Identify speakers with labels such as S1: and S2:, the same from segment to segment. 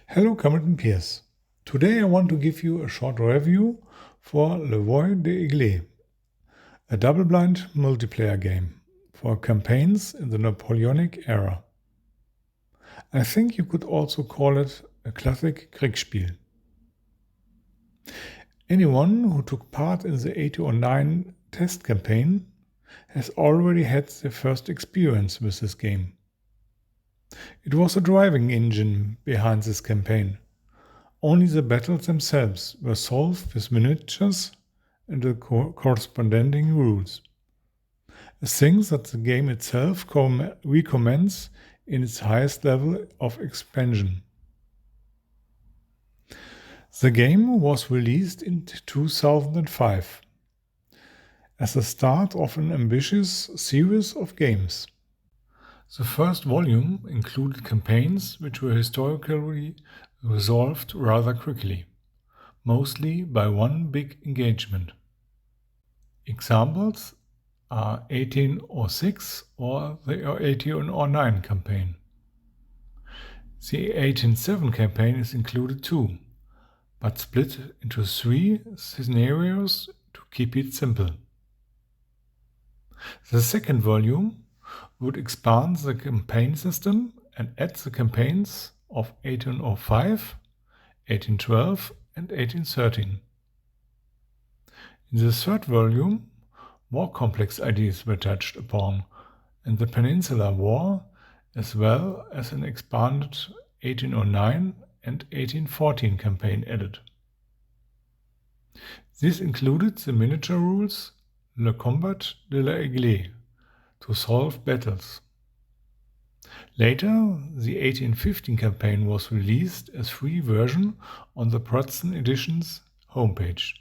S1: Hello Cameron peers. Today I want to give you a short review for Le Voix de Aigle, a double-blind multiplayer game for campaigns in the Napoleonic era. I think you could also call it a classic Kriegsspiel. Anyone who took part in the 1809 test campaign has already had their first experience with this game. It was the driving engine behind this campaign. Only the battles themselves were solved with miniatures and the corresponding rules. A thing that the game itself recommends in its highest level of expansion. The game was released in 2005 as the start of an ambitious series of games. The first volume included campaigns which were historically resolved rather quickly, mostly by one big engagement. Examples are 1806 or the 1809 campaign. The 1807 campaign is included too, but split into 3 scenarios to keep it simple. The second volume would expand the campaign system and add the campaigns of 1805, 1812 and 1813. In the third volume, more complex ideas were touched upon, and the Peninsular War, as well as an expanded 1809 and 1814 campaign added. This included the miniature rules Le Combat de l'Aigle to solve battles. Later, the 1815 campaign was released as free version on the Protestant Editions homepage.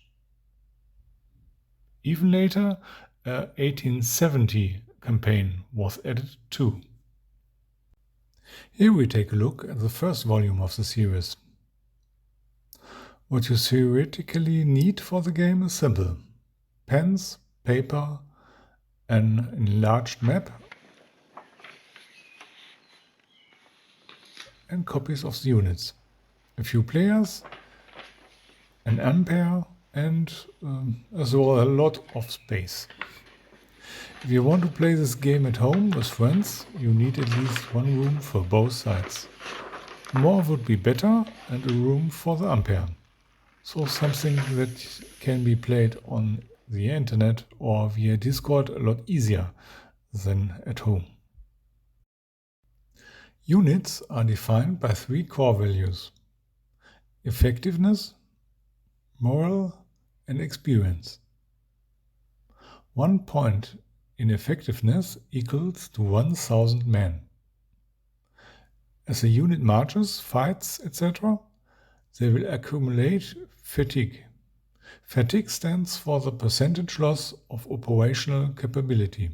S1: Even later, a 1870 campaign was added too. Here we take a look at the first volume of the series. What you theoretically need for the game is simple: pens, paper, an enlarged map, and copies of the units, a few players, an ampere, and as well a lot of space. If you want to play this game at home with friends, you need at least one room for both sides. More would be better, and a room for the ampere. So something that can be played on the internet or via Discord a lot easier than at home. Units are defined by 3 core values: effectiveness, moral, and experience. 1 point in effectiveness equals to 1000 men. As a unit marches, fights, etc., they will accumulate fatigue. Fatigue stands for the percentage loss of operational capability.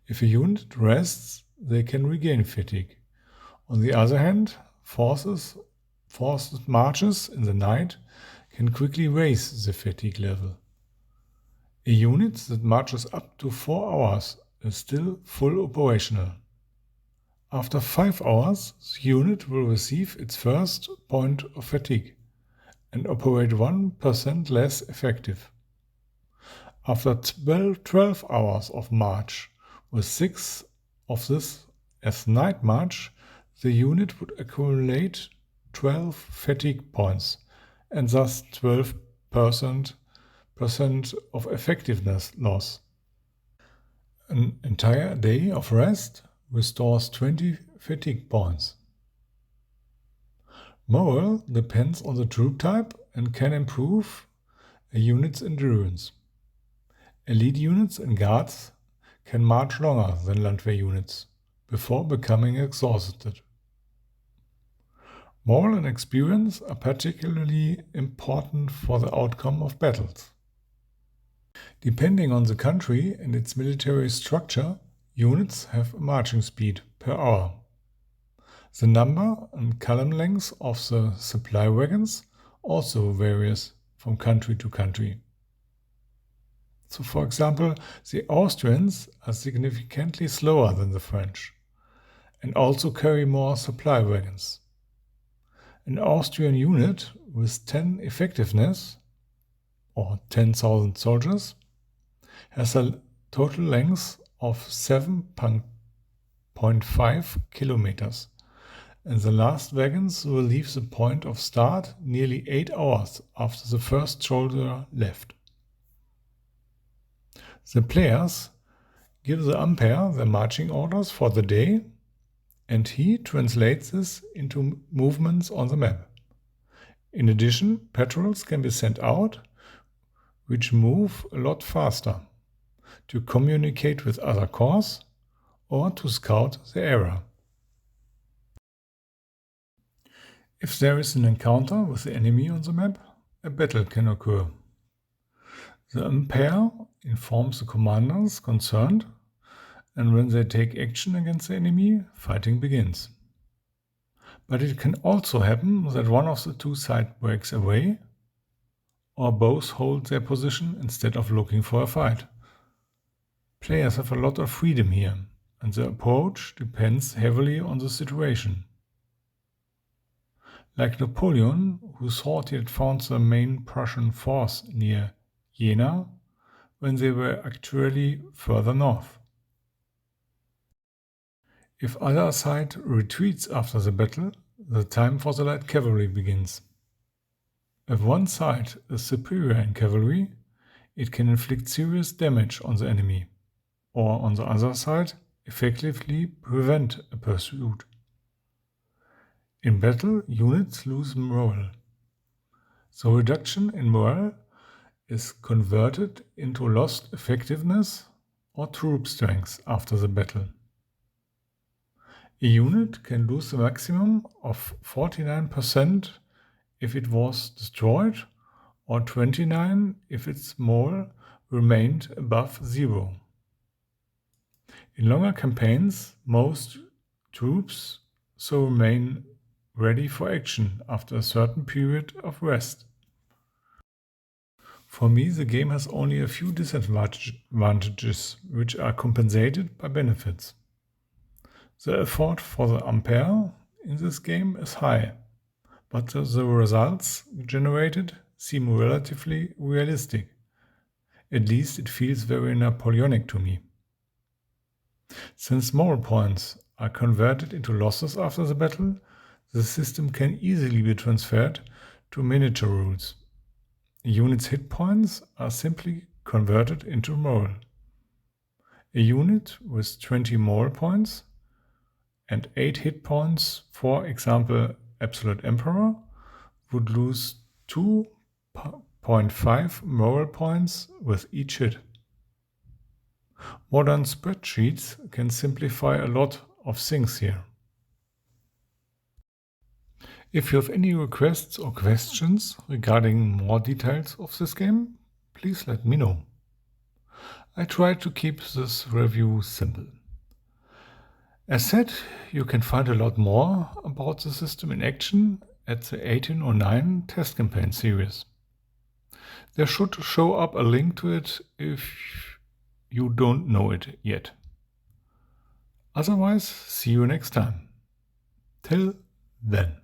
S1: If a unit rests, they can regain fatigue. On the other hand, forced marches in the night can quickly raise the fatigue level. A unit that marches up to 4 hours is still full operational. After 5 hours, the unit will receive its first point of fatigue and operate 1% less effective. After 12 hours of march, with 6 of this as night march, the unit would accumulate 12 fatigue points and thus 12% of effectiveness loss. An entire day of rest restores 20 fatigue points. Moral depends on the troop type and can improve a unit's endurance. Elite units and guards can march longer than Landwehr units before becoming exhausted. Moral and experience are particularly important for the outcome of battles. Depending on the country and its military structure, units have a marching speed per hour. The number and column length of the supply wagons also varies from country to country. So, for example, the Austrians are significantly slower than the French and also carry more supply wagons. An Austrian unit with 10 effectiveness, or 10,000 soldiers, has a total length of 7.5 kilometers, and the last wagons will leave the point of start nearly 8 hours after the first soldier left. The players give the umpire the marching orders for the day, and he translates this into movements on the map. In addition, patrols can be sent out, which move a lot faster, to communicate with other corps or to scout the area. If there is an encounter with the enemy on the map, a battle can occur. The umpire informs the commanders concerned, and when they take action against the enemy, fighting begins. But it can also happen that one of the two sides breaks away, or both hold their position instead of looking for a fight. Players have a lot of freedom here, and the approach depends heavily on the situation. Like Napoleon, who thought he had found the main Prussian force near Jena, when they were actually further north. If either side retreats after the battle, the time for the light cavalry begins. If one side is superior in cavalry, it can inflict serious damage on the enemy, or on the other side, effectively prevent a pursuit. In battle, units lose morale. The reduction in morale is converted into lost effectiveness or troop strength after the battle. A unit can lose the maximum of 49% if it was destroyed, or 29% if its morale remained above 0. In longer campaigns, most troops so remain ready for action after a certain period of rest. For me, the game has only a few disadvantages, which are compensated by benefits. The effort for the umpire in this game is high, but the results generated seem relatively realistic. At least it feels very Napoleonic to me. Since moral points are converted into losses after the battle, the system can easily be transferred to miniature rules. A unit's hit points are simply converted into moral. A unit with 20 moral points and 8 hit points, for example Absolute Emperor, would lose 2.5 moral points with each hit. Modern spreadsheets can simplify a lot of things here. If you have any requests or questions regarding more details of this game, please let me know. I try to keep this review simple. As said, you can find a lot more about the system in action at the 1809 test campaign series. There should show up a link to it if you don't know it yet. Otherwise, see you next time. Till then.